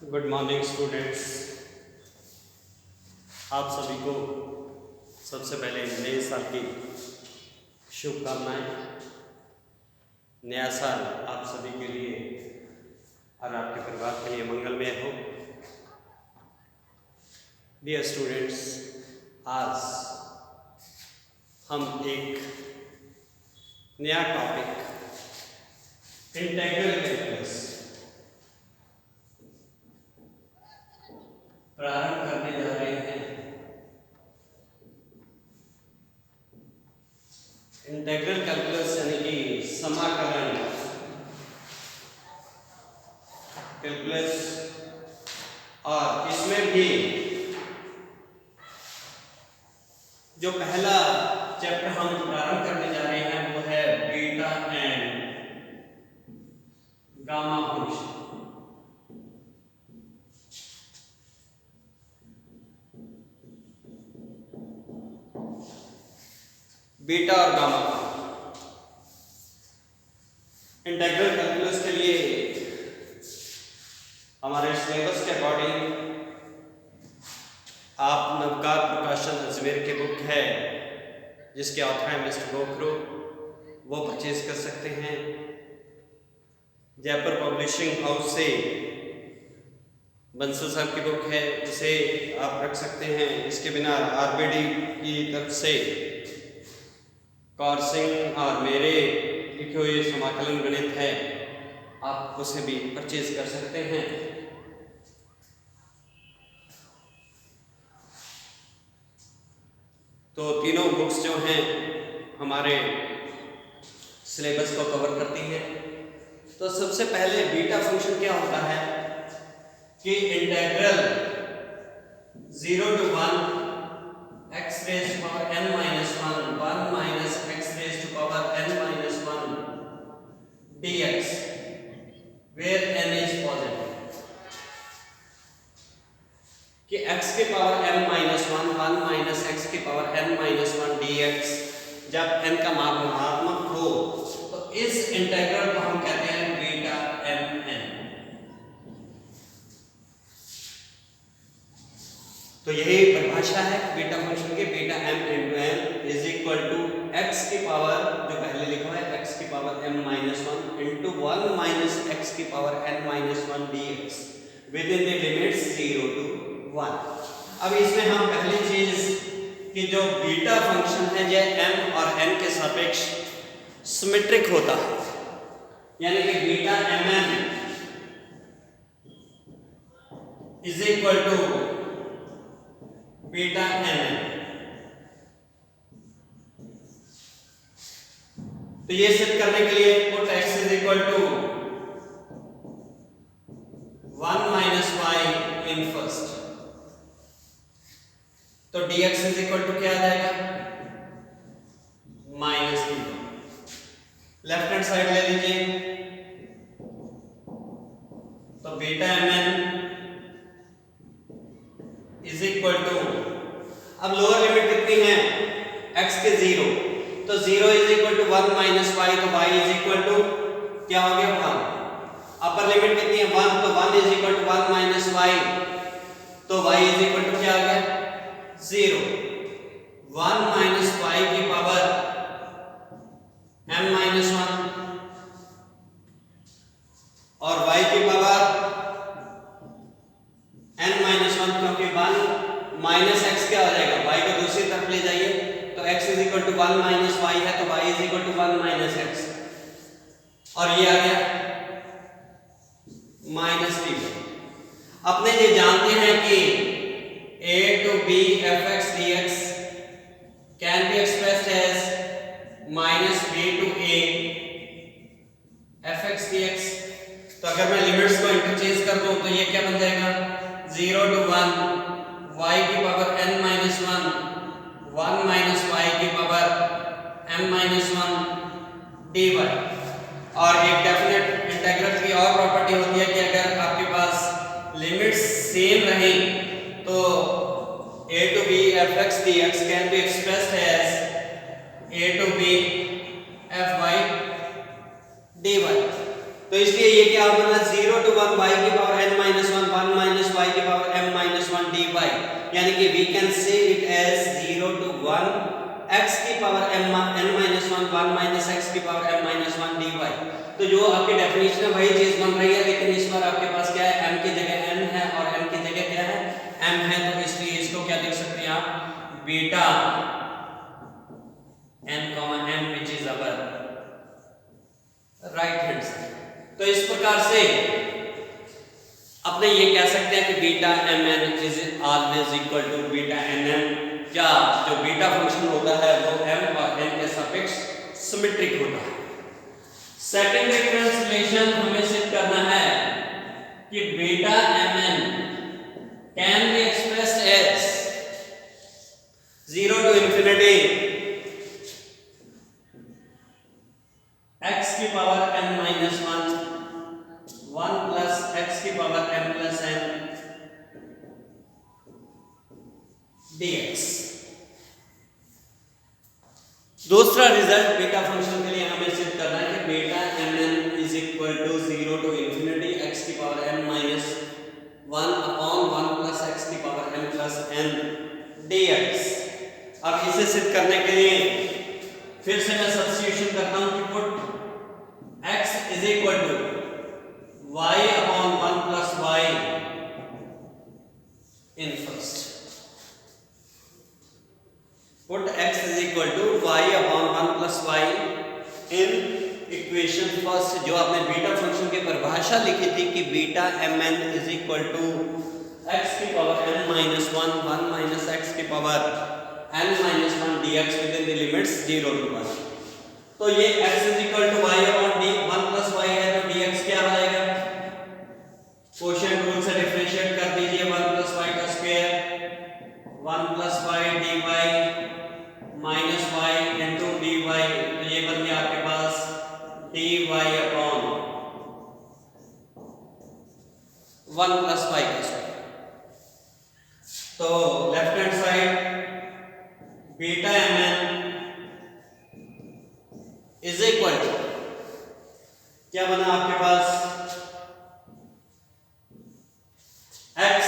Good morning students. आप सभी को सबसे पहले नए साल की शुभकामनाएं। नया साल आप सभी के लिए और आपके परिवार के लिए मंगलमय हो। डियर स्टूडेंट्स, आज हम एक नया टॉपिक इंटीग्रल कैलकुलस प्रारंभ करने जा रहे हैं। इंटीग्रल कैलकुलस यानी कि समाकलन कैलकुलस, और इसमें भी जो पहला चैप्टर हम प्रारंभ करने जा रहे हैं वो है beta and gamma function. Beta और गामा इंटीग्रल कैलकुलस के लिए हमारे सिलेबस के अकॉर्डिंग आप नवकार प्रकाशन अजमेर की बुक है जिसके ऑथर हैं मिस्टर गोखरू, वो परचेज कर सकते हैं। जयपुर पब्लिशिंग हाउस से बंसल साहब की बुक है, उसे आप रख सकते हैं। इसके बिना आरबीडी की तरफ से कौर सिंह और मेरे लिखे हुए समाकलन गणित है, आप उसे भी परचेज कर सकते हैं। तो तीनों बुक्स जो हैं हमारे सिलेबस को कवर करती हैं। तो सबसे पहले बीटा फंक्शन क्या होता है कि integral 0 to 1 x raised to power n minus 1 minus x raised to power n minus 1 dx where n is positive, कि x के power m minus 1 minus x के पावर n minus 1 dx जब n का मान ऋणात्मक हो तो इस इंटीग्रल को हम कहते हैं बीटा mn। तो यही परिभाषा है बीटा फंक्शन के, beta m into n is equal to x की पावर, जो पहले लिखा है x की power m minus 1 into 1 minus x की power n minus 1 dx within the limits 0 to 1। अब इसमें हम पहली चीज कि जो बीटा फंक्शन है यह m और n के सापेक्ष सिमेट्रिक होता है, यानी कि beta mn is equal to beta mn। तो ये सिद्ध करने के लिए put x is equal to 1 minus y in first, तो dx इज इक्वल टू क्या आ जाएगा minus D. Left hand side ले लीजिए, तो beta mn is equal to, अब लोअर लिमिट कितनी है x के 0, तो 0 is equal to 1 minus y, तो y इज इक्वल टू क्या हो गया 1। अपर लिमिट कितनी है 1, तो 1 is equal to 1 minus y, तो y इज इक्वल टू क्या आ गया 0। 1 माइनस y की पावर m माइनस 1 और y की पावर n माइनस 1, क्योंकि 1 माइनस x क्या हो जाएगा y को दूसरी तरफ ले जाइए, तो x is equal to 1 minus y है, तो y is equal to 1 minus x, और ये आ गया माइनस डी। अपने ये जानते हैं कि a to b fx dx can be expressed as minus b to a fx dx। तो अगर मैं लिमिट्स को इंटरचेंज कर दूं तो ये क्या बन जाएगा 0 to 1 y की power n minus 1 1 minus y की पावर m minus 1 dy। और एक डेफिनेट इंटीग्रल की और प्रॉपर्टी होती है कि अगर आपके पास लिमिट्स सेम रहें तो a to b fx dx can be expressed as a to b fy dy। तो इसलिए ये क्या बना 0 to 1 y की power n minus 1 1 can say it as 0 to 1 x की power n minus 1 1 minus x की पावर m minus 1 dy। तो जो आपकी डेफिनेशन है वही चीज बन रही है, लेकिन इस बार आपके पास क्या है, m की जगह n है और n की जगह क्या है, m है, तो इसलिए इसको क्या लिख सकते हैं आप, beta n m which is our right hand side. तो इस प्रकार से अपने ये कह सकते हैं कि beta M N is always equal to beta N M, या जो बीटा फंक्शन होता है वो एम और एन के सापेक्ष सिमेट्रिक होता है। सेकंड रेफरेंस रिलेशन हमें सिद्ध करना है कि beta M N can be expressed as 0 to infinity x की power n minus 1 1 plus x की power m plus n dx। दूसरा रिजल्ट बीटा फंक्शन के लिए हमें सिद्ध करना है कि beta mn is equal to 0 to infinity x की power n minus 1 upon 1 plus x की power m plus n dx। अब इसे सिद्ध करने के लिए फिर से मैं सब्स्टिट्यूशन करता हूं कि put x is equal to y upon 1 plus y in first। put x is equal to y upon 1 plus y in equation first. जो आपने बीटा फंक्शन की परिभाषा लिखी थी कि beta mn is equal to x की power n minus 1 1 minus x की power n minus 1 dx within the limits 0 to 1। तो ये x is equal to y upon d 1 plus y है, तो dx क्या आएगा, कोशेंट रूल से differentiate कर दीजिए, 1 plus y का square 1 plus y dy minus y into dy, तो ये बन गया आपके पास dy upon 1 plus y का स्क्वायर। तो left hand side beta mn is equal to क्या बना आपके पास, x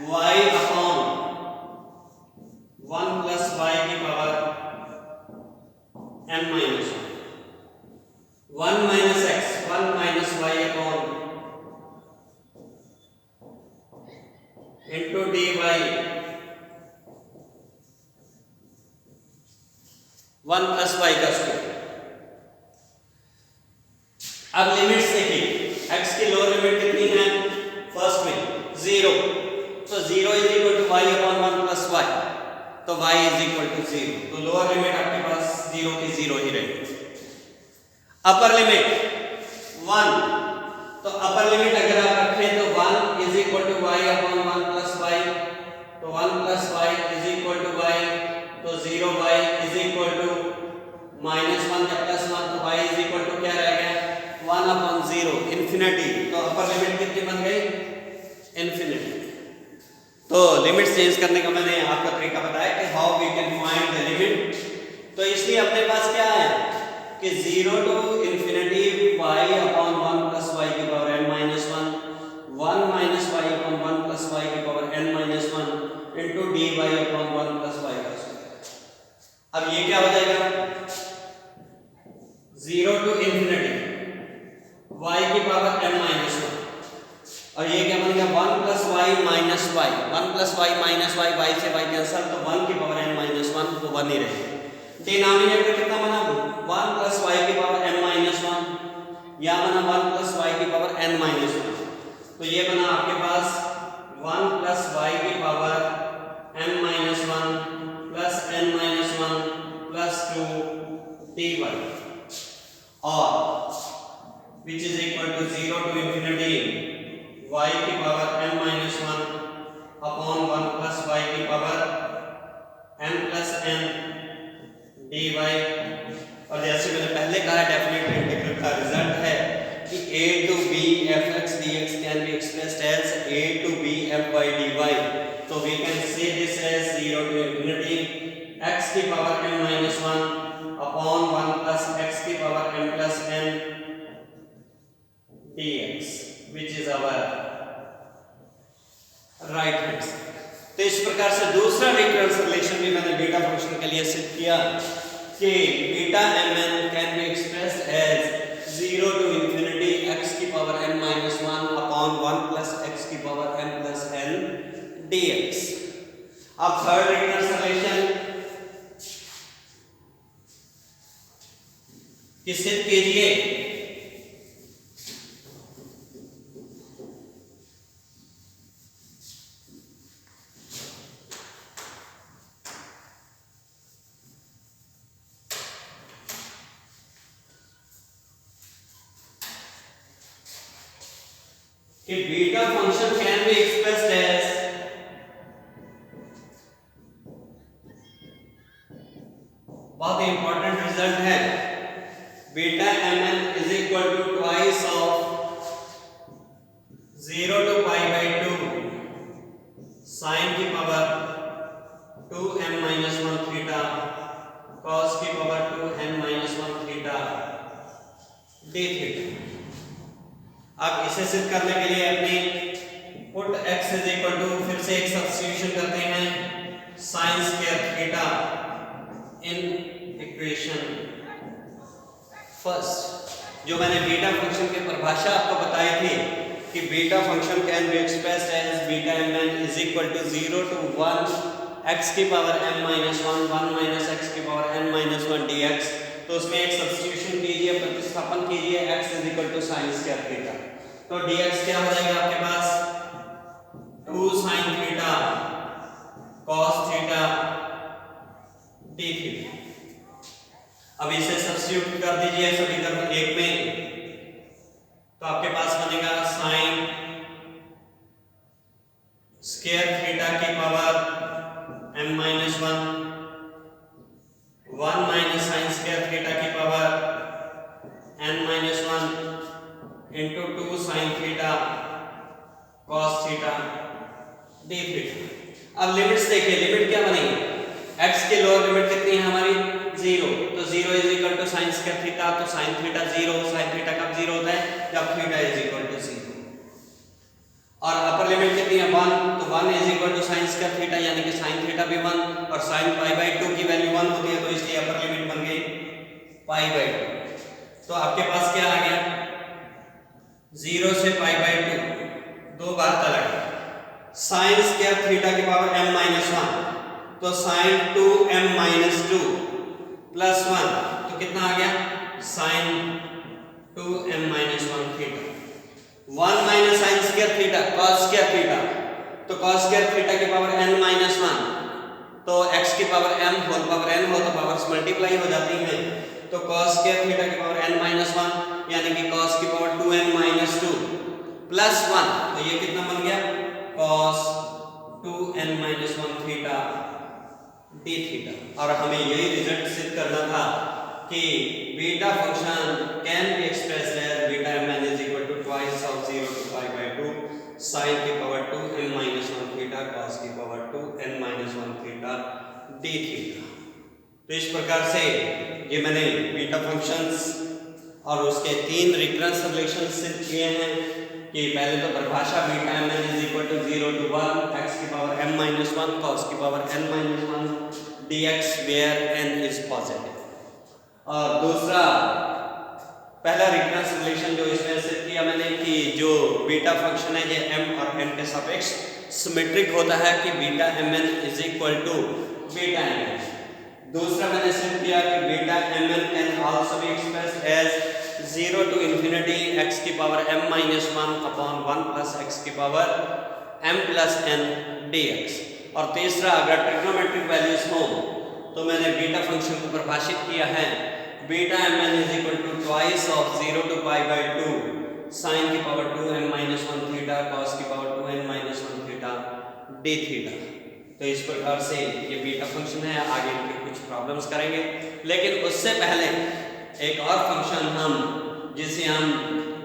y upon 1 plus y की power n minus 1 minus x 1 minus y upon into dy 1 plus y का स्क्वायर। अब limits देखिए, x की लोअर लिमिट कितनी है, फर्स्ट में 0, तो 0 is equal to y upon 1 plus y, तो y इज इक्वल टू 0, तो लोअर लिमिट आपके पास 0 की 0 ही रहेगी। अपर लिमिट 1, तो अपर लिमिट अगर आप रखें तो 1 is equal to y upon 1 plus y, तो 1 plus y is equal to y, तो 0y is equal to minus 1 या प्लस 1, तो y इज इक्वल टू क्या रहेगा 1 अपॉन 0 इन्फिनिटी, तो अपर लिमिट कितनी बन गई, इन्फिनिटी। तो लिमिट चेंज करने का मैंने आपको तरीका बताया कि how we can find the limit. तो इसलिए अपने पास क्या है कि 0 to infinity y upon 1 plus y की power n minus 1 1 minus y upon 1 plus y की power n minus 1 into dy upon 1 plus y का स्क्वायर। अब ये क्या हो जाएगा, 0 टू इन्फिनिटी y की पावर n माइनस 1, और ये क्या बनेगा 1 plus y minus y, 1 plus y minus y, y से y कैंसिल, तो 1 की पावर n माइनस 1, तो 1 ही रहेगा। डिनोमिनेटर कितना बना, 1 प्लस y की पावर m माइनस 1, या बना 1 प्लस y की पावर n माइनस 1, तो ये बना आपके पास 1 प्लस y की power m minus 1 plus n minus 1 plus 2 dy, और which is equal to 0 to infinity y की power m minus 1 upon 1 plus y की power m plus n dy। और जैसे मैंने पहले कहा डेफिनेट इंटीग्रल का रिजल्ट है कि a to b fx dx can be expressed as a to b fy dy, तो we can say this as 0 to infinity x की power m minus 1 upon 1 plus x की power m plus n dx which is our right hand side। तो इस प्रकार से दूसरा recurrence relation भी मैंने बीटा फंक्शन के लिए सिद्ध किया कि beta mn can be expressed as 0 to infinity x की power n minus 1 upon 1 plus x की power m plus n dx। अब थर्ड रिकरेंस रिलेशन कि सिद्ध कीजिए कि beta function can be expressed as बहुत इंपॉर्टेंट रिजल्ट है beta mn is equal to twice of 0 to pi by 2 sin की power 2m minus 1 theta cos की power 2n minus 1 theta d theta। अब इसे सिद्ध करने के लिए अपनी put x is equal to फिर से एक सब्स्टिट्यूशन करते हैं sin square theta in equation first. जो मैंने बीटा फंक्शन की परिभाषा आपको बताई थी कि beta function can be expressed as beta mn is equal to 0 to 1 x की power m minus 1 1 minus x की पावर n minus 1 dx। तो उसमें एक सब्स्टिट्यूशन कीजिए, प्रतिस्थापन कीजिए x is equal to sin square theta. तो dx क्या हो जाएगा आपके पास 2 sin theta cos theta d theta. अब इसे सब्स्टिट्यूट कर दीजिए समीकरण 1 में, तो आपके पास बनेगा sin स्क्वायर थीटा की power m minus 1 1 minus sin square theta की power n minus 1 into 2 sin theta cos theta d theta. अब लिमिट्स देखिए, लिमिट क्या बनेगी, x की लोअर लिमिट कितनी है हमारी 0, तो 0 is equal to sin square theta, तो sin थीटा 0, sin थीटा कब 0 होता है जब थीटा इज इक्वल टू 0। और अपर लिमिट कितनी है 1, तो 1 is equal to sin square theta यानी कि sin थीटा भी 1 और sin पाई बाय 2 की वैल्यू 1 होती है, तो इसलिए अपर लिमिट बन गई पाई बाय 2। तो आपके पास क्या आ गया 0 से पाई बाय 2 दो बार चला गया। sin स्क्वायर थीटा की पावर m minus 1, तो sin 2m minus 2 plus 1, तो कितना आ गया sin 2m minus 1 theta. 1 minus sin square theta cos square theta, तो cos स्क्वायर थीटा की पावर n minus 1, तो x की power m whole power n हो तो पावर्स मल्टीप्लाई हो जाती हैं, तो cos स्क्वायर थीटा की पावर n minus 1 यानी कि cos की पावर 2n minus 2 प्लस 1, तो ये कितना बन गया cos 2n minus 1 theta d theta. और हमें यही रिजल्ट सिद्ध करना था कि beta function can be expressed as beta mn is equal to twice of 0 to pi by 2 sin की power 2m minus 1 theta cos की power 2n minus 1 theta d theta. तो इस प्रकार से ये मैंने बीटा फंक्शंस और उसके 3 रिकरेंस रिलेशन सिद्ध किए हैं कि पहले तो परिभाषा beta mn is equal to 0 to 1 x की पावर m minus 1 cos की power n minus 1 dx where n is positive। और दूसरा पहला रिकरेंस रिलेशन जो इसमें सिद्ध किया मैंने कि जो बीटा फंक्शन है ये m और n के सापेक्ष सिमेट्रिक होता है कि beta mn is equal to beta mn। दूसरा मैंने सिद्ध किया कि beta mn can also be expressed as 0 to infinity x की power m minus 1 upon 1 plus x की power m plus n dx। और तीसरा अगर ट्रिग्नोमेट्रिक वैल्यूज हो तो मैंने बीटा फंक्शन को परिभाषित किया है beta mn is equal to twice of 0 to pi by 2 sin की power 2m minus 1 theta cos की power 2n minus 1 theta d theta. तो इस प्रकार से ये बीटा फंक्शन है, आगे इनके कुछ प्रॉब्लम्स करेंगे, लेकिन उससे पहले एक और फंक्शन हम जिसे हम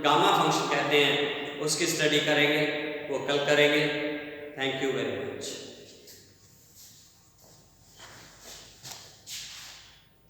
गामा फंक्शन कहते हैं उसकी स्टडी करेंगे, वो कल करेंगे। Thank you very much.